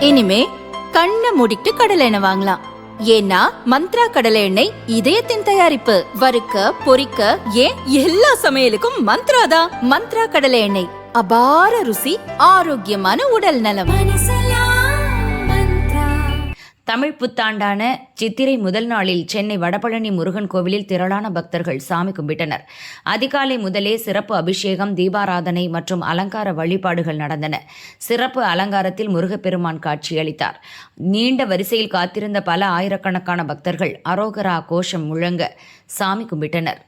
இனிமே கண்ணை மூடிட்டு கடலை எண்ணெய் வாங்கலாம். ஏன்னா மந்த்ரா கடலை எண்ணெய் இதயத்தின் தயாரிப்பு. வறுக்க பொரிக்க ஏன் எல்லா சமையலுக்கும் மந்த்ரா தான். மந்த்ரா கடலை எண்ணெய், அபார ருசி, ஆரோக்கியமான உடல் நலம். தமிழ் புத்தாண்டான சித்திரை முதல் நாளில் சென்னை வடபழனி முருகன் கோவிலில் திரளான பக்தர்கள் சாமி கும்பிட்டனர். அதிகாலை முதலே சிறப்பு அபிஷேகம், தீபாராதனை மற்றும் அலங்கார வழிபாடுகள் நடந்தன. சிறப்பு அலங்காரத்தில் முருகப்பெருமான் காட்சியளித்தார். நீண்ட வரிசையில் காத்திருந்த பல ஆயிரக்கணக்கான பக்தர்கள் அரோகரா கோஷம் முழங்க சாமி கும்பிட்டனர்.